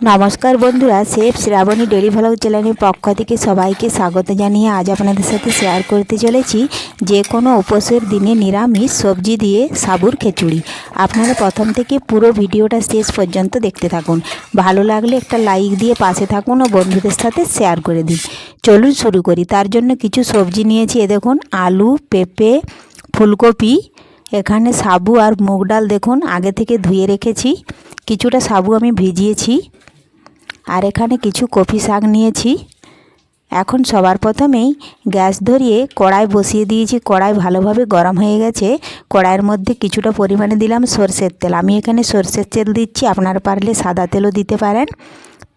नमस्कार बंधुरा chef Shravani daily vlog channel पक्ष थेके सबाइके स्वागत जानिए आज आपनादेर साथे शेयर करते चलेछि जे कोनो उपसेर दिने निरामिष सब्जी दिए साबुर खिचुड़ी। आपनारा प्रथम थेके पुरो भिडियोटा शेष पर्यन्त देखते थाकुन। भालो लागले एकटा लाइक दिए पाशे थाकुन और बंधुदेर साथे शेयर करे दिन। चलुन शुरू करी। तार जन्य किछु सब्जी नियेछि। ए देखुन आलू, पेঁপে, फुलकपि, एखाने साबु और मुग डाल देखुन आगे थेके धुए रेखेछि। किछुटा साबु आमि भिजिएछि और एखाने किछु कपि शाक निয়েছি। এখন সবার প্রথমেই গ্যাস ধরিয়ে কড়াই বসিয়ে দিয়েছি। কড়াই ভালোভাবে গরম হয়ে গেছে। কড়াইয়ের মধ্যে কিছুটা পরিমাণে দিলাম সরষের তেল। আমি এখানে সরষের তেল দিচ্ছি, আপনারা পারলে সাদা তেলও দিতে পারেন।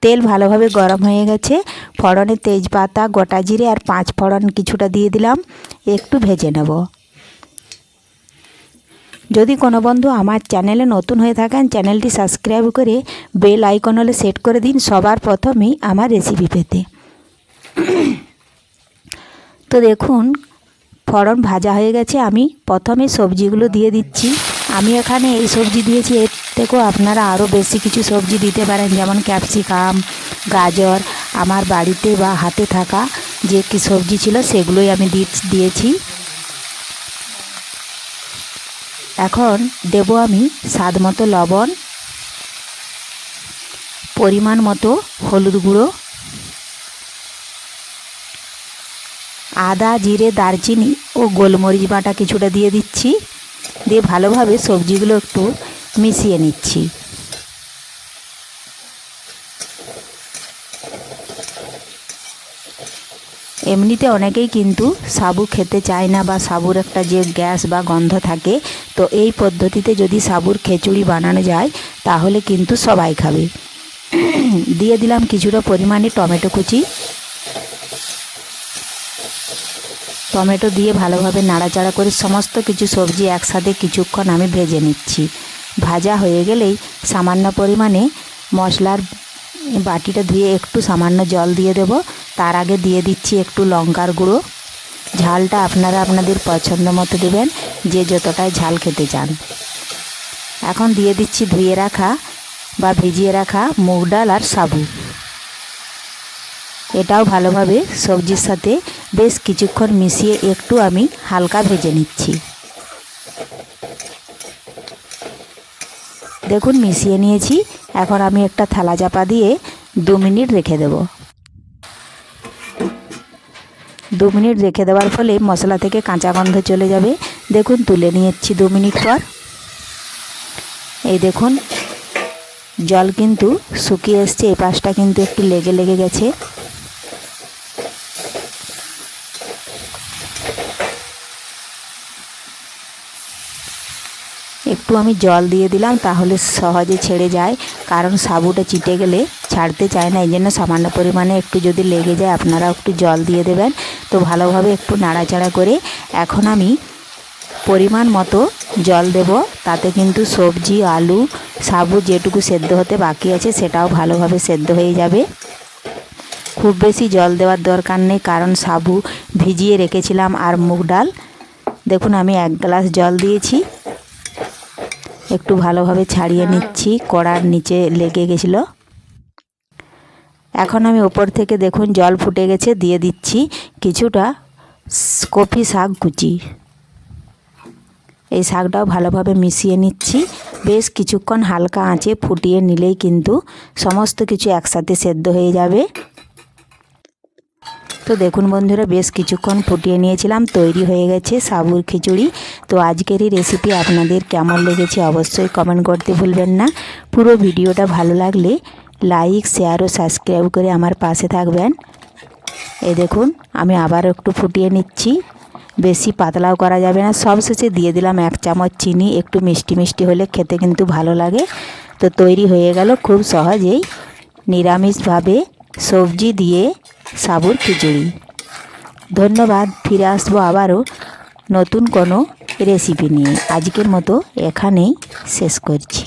তেল ভালোভাবে গরম হয়ে গেছে। ফোড়নে তেজপাতা, গোটা জিরে আর 5 ফোড়ন কিছুটা দিয়ে দিলাম, একটু ভেজে নেব। যদি কোনো বন্ধু আমার চ্যানেলে নতুন হয়ে থাকেন চ্যানেলটি সাবস্ক্রাইব করে বেল আইকন হলে সেট করে দিন সবার প্রথমেই আমার রেসিপি পেতে। তো দেখুন ফোড়ন ভাজা হয়ে গেছে। আমি প্রথমে সবজিগুলো দিয়ে দিচ্ছি। আমি এখানে এই সবজি দিয়েছি, এর থেকেও আপনারা আরও বেশি কিছু সবজি দিতে পারেন, যেমন ক্যাপসিকাম, গাজর। আমার বাড়িতে বা হাতে থাকা যে কি সবজি ছিল সেগুলোই আমি দিয়েছি। এখন দেব আমি স্বাদ মতো লবণ, পরিমাণ মতো হলুদ গুঁড়ো, আদা, জিরে, দারচিনি ও গোলমরিচ বাটা কিছুটা দিয়ে দিচ্ছি। দিয়ে ভালোভাবে সবজিগুলো একটু মিশিয়ে নিচ্ছি। এমনিতে অনেকেই কিন্তু সাবু খেতে চায় না বা সাবুর একটা যে গ্যাস বা গন্ধ থাকে, তো এই পদ্ধতিতে যদি সাবুর খিচুড়ি বানানো যায় তাহলে কিন্তু সবাই খাবে। দিয়ে দিলাম কিছুটা পরিমাণে টমেটো কুচি। টমেটো দিয়ে ভালোভাবে নাড়াচাড়া করে সমস্ত কিছু সবজি একসাথে কিছুক্ষণ আমি ভেজে নিচ্ছি। ভাজা হয়ে গেলেই সামান্য পরিমাণে মশলার বাটিটা ধুয়ে একটু সামান্য জল দিয়ে দেব। তার আগে দিয়ে দিচ্ছি একটু লঙ্কার গুঁড়ো। ঝালটা আপনারা আপনাদের পছন্দ মতো দেবেন, যে যতটাই ঝাল খেতে চান। এখন দিয়ে দিচ্ছি ধুয়ে রাখা বা ভিজিয়ে রাখা মুগ ডাল আর সাবু। এটাও ভালোভাবে সবজির সাথে বেশ কিছুক্ষণ মিশিয়ে একটু আমি হালকা ভেজে নিচ্ছি। দেখুন মিশিয়ে নিয়েছি। এখন আমি একটা থালা চাপা দিয়ে 2 মিনিট রেখে দেব। 2 মিনিট রেখে দেওয়ার ফলে মশলা থেকে কাঁচা গন্ধ চলে যাবে। দেখুন তুলে নিয়েছি 2 মিনিট পর। এই দেখুন জল কিন্তু শুকিয়ে এসছে। এই পাশটা কিন্তু একটু লেগে লেগে গেছে। একটু আমি জল দিয়ে দিলাম, তাহলে সহজে ছেড়ে যায়, কারণ সাবুটা চিটে গেলে ছাড়তে চায় না। এই জন্য সামান্য পরিমাণে একটু যদি লেগে যায় আপনারা একটু জল দিয়ে দেবেন। তো ভালোভাবে একটু নাড়াচাড়া করে এখন আমি পরিমাণ মতো জল দেব। তাতে কিন্তু সবজি, আলু, সাবু যেটুকু সেদ্ধ হতে বাকি আছে সেটাও ভালোভাবে সেদ্ধ হয়ে যাবে। খুব বেশি জল দেওয়ার দরকার নেই, কারণ সাবু ভিজিয়ে রেখেছিলাম আর মুগ ডাল। দেখুন আমি 1 গ্লাস জল দিয়েছি। একটু ভালোভাবে ছাড়িয়ে নিচ্ছি, কড়ার নিচে লেগে গেছিলো। এখন আমি ওপর থেকে দেখুন জল ফুটে গেছে, দিয়ে দিচ্ছি কিছুটা কপি শাক কুচি। এই শাকটাও ভালোভাবে মিশিয়ে নিচ্ছি। বেশ কিছুক্ষণ হালকা আঁচে ফুটিয়ে নিলেই কিন্তু সমস্ত কিছু একসাথে সেদ্ধ হয়ে যাবে। তো দেখুন বন্ধুরা বেশ কিছুক্ষণ ফুটিয়ে নিয়েছিলাম, তৈরি হয়ে গেছে সাবুর খিচুড়ি। তো আজকের এই রেসিপি আপনাদের কেমন লেগেছে অবশ্যই কমেন্ট করতে ভুলবেন না। পুরো ভিডিওটা ভালো লাগলে লাইক, শেয়ার ও সাবস্ক্রাইব করে আমার পাশে থাকবেন। এই দেখুন আমি আবার একটু ফুটিয়ে নিচ্ছি। বেশি পাতলাও করা যাবে না। সবশেষে দিয়ে দিলাম 1 চামচ চিনি। একটু মিষ্টি মিষ্টি হলে খেতে কিন্তু ভালো লাগে। তো তৈরি হয়ে গেল খুব সহজেই নিরামিষভাবে সবজি দিয়ে সাবুর খিচুড়ি। ধন্যবাদ। ফিরে আসবো আবারও নতুন কোনো রেসিপি নিয়ে। আজকের মতো এখানেই শেষ করছি।